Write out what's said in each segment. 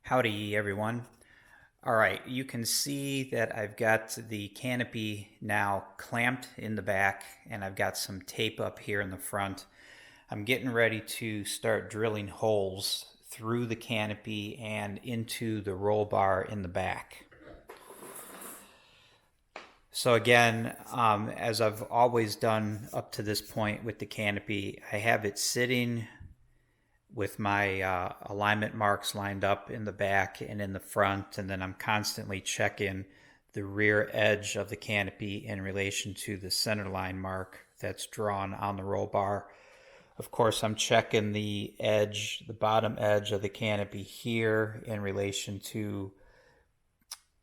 Howdy everyone. All right, you can see that I've got the canopy now clamped in the back and I've got some tape up here in the front. I'm getting ready to start drilling holes through the canopy and into the roll bar in the back. So again, as I've always done up to this point with the canopy, I have it sitting with my alignment marks lined up in the back and in the front, and then I'm constantly checking the rear edge of the canopy in relation to the center line mark that's drawn on the roll bar. Of course, I'm checking the edge, the bottom edge of the canopy here in relation to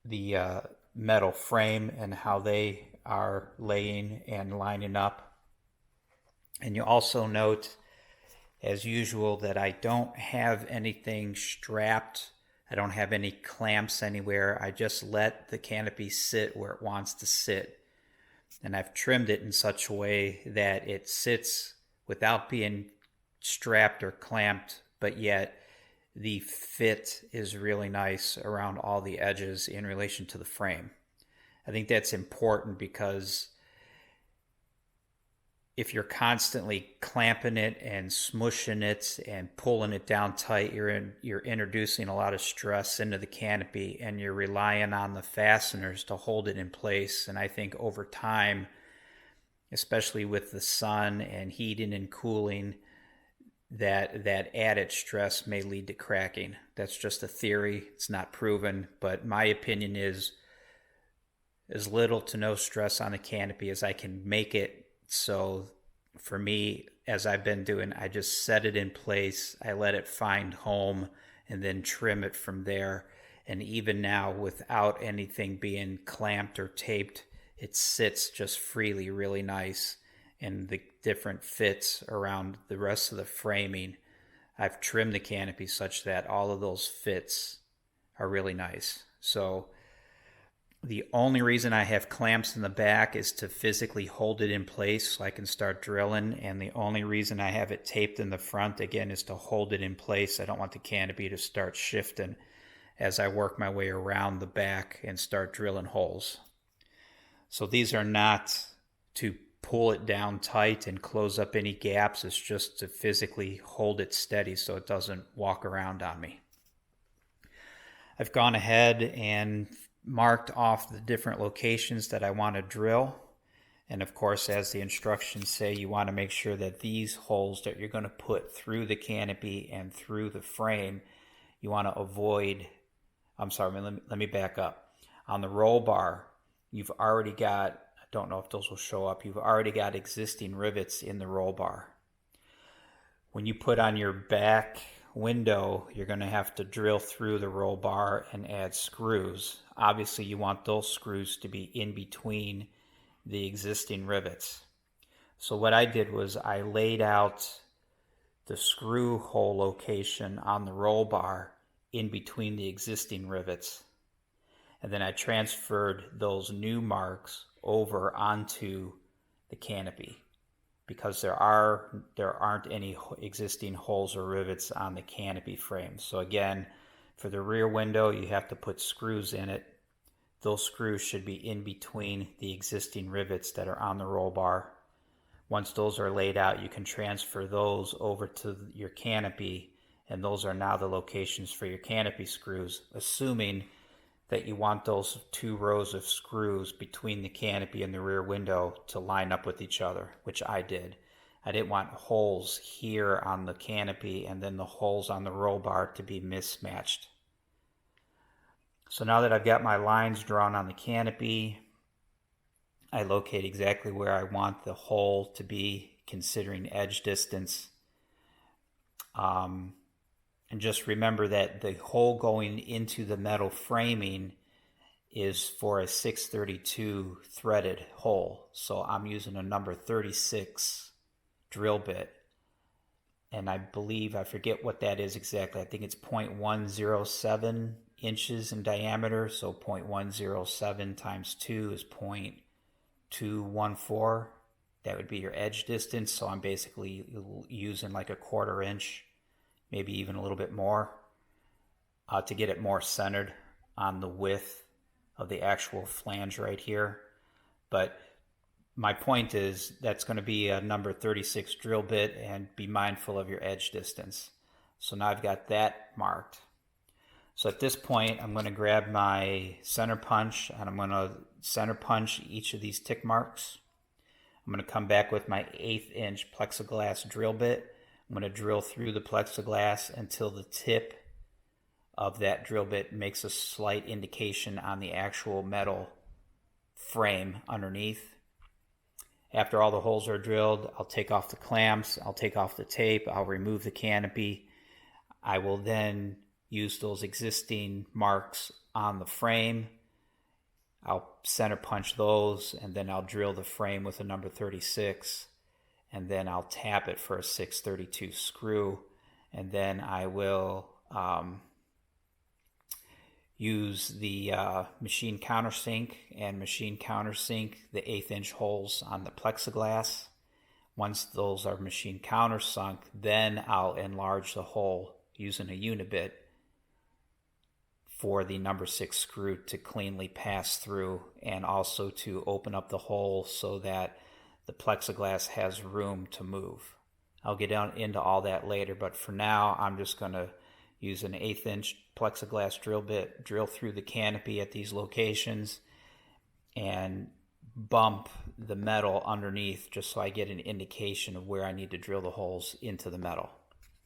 the metal frame and how they are laying and lining up. And you also note, as usual, that I don't have anything strapped. I don't have any clamps anywhere. I just let the canopy sit where it wants to sit. And I've trimmed it in such a way that it sits without being strapped or clamped, but yet the fit is really nice around all the edges in relation to the frame. I think that's important because if you're constantly clamping it and smushing it and pulling it down tight, you're introducing a lot of stress into the canopy and you're relying on the fasteners to hold it in place. And I think over time, especially with the sun and heating and cooling, that added stress may lead to cracking. That's just a theory. It's not proven, but my opinion is as little to no stress on the canopy as I can make it. So for me, as I've been doing, I just set it in place. I let it find home and then trim it from there. And even now, without anything being clamped or taped, it sits just freely, really nice. And the different fits around the rest of the framing, I've trimmed the canopy such that all of those fits are really nice. So the only reason I have clamps in the back is to physically hold it in place so I can start drilling. And the only reason I have it taped in the front, again, is to hold it in place. I don't want the canopy to start shifting as I work my way around the back and start drilling holes. So these are not to pull it down tight and close up any gaps. It's just to physically hold it steady so it doesn't walk around on me. I've gone ahead and marked off the different locations that I want to drill. And of course, as the instructions say, you want to make sure that these holes that you're going to put through the canopy and through the frame, you want to avoid, let me back up. On the roll bar, you've already got, I don't know if those will show up, you've already got existing rivets in the roll bar. When you put on your back window, you're going to have to drill through the roll bar and add screws. Obviously, you want those screws to be in between the existing rivets. So what I did was I laid out the screw hole location on the roll bar in between the existing rivets. And then I transferred those new marks over onto the canopy because there aren't any existing holes or rivets on the canopy frame. So again, for the rear window, you have to put screws in it. Those screws should be in between the existing rivets that are on the roll bar. Once those are laid out, you can transfer those over to your canopy, and those are now the locations for your canopy screws, assuming that you want those two rows of screws between the canopy and the rear window to line up with each other, which I did. I didn't want holes here on the canopy and then the holes on the roll bar to be mismatched. So now that I've got my lines drawn on the canopy, I locate exactly where I want the hole to be considering edge distance. And just remember that the hole going into the metal framing is for a 632 threaded hole. So I'm using a number 36 drill bit. And I believe, I forget what that is exactly. I think it's 0.107 inches in diameter. So 0.107 times 2 is 0.214. That would be your edge distance. So I'm basically using like a 1/4 inch, maybe even a little bit more. to get it more centered on the width of the actual flange right here. But my point is that's going to be a number 36 drill bit, and be mindful of your edge distance. So now I've got that marked. So at this point, I'm going to grab my center punch and I'm going to center punch each of these tick marks. I'm going to come back with my 1/8 inch plexiglass drill bit. I'm going to drill through the plexiglass until the tip of that drill bit makes a slight indication on the actual metal frame underneath. After all the holes are drilled, I'll take off the clamps, I'll take off the tape, I'll remove the canopy. I will then use those existing marks on the frame. I'll center punch those, and then I'll drill the frame with a number 36, and then I'll tap it for a 632 screw, and then I will use the machine countersink and machine countersink the 1/8 inch holes on the plexiglass. Once those are machine countersunk, then I'll enlarge the hole using a unibit for the number 6 screw to cleanly pass through, and also to open up the hole so that the plexiglass has room to move. I'll get down into all that later, but for now I'm just going to use an 1/8 inch plexiglass drill bit, drill through the canopy at these locations, and bump the metal underneath just so I get an indication of where I need to drill the holes into the metal.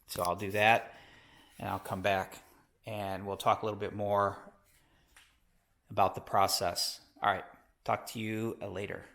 So I'll do that, and I'll come back and we'll talk a little bit more about the process. All right, talk to you later.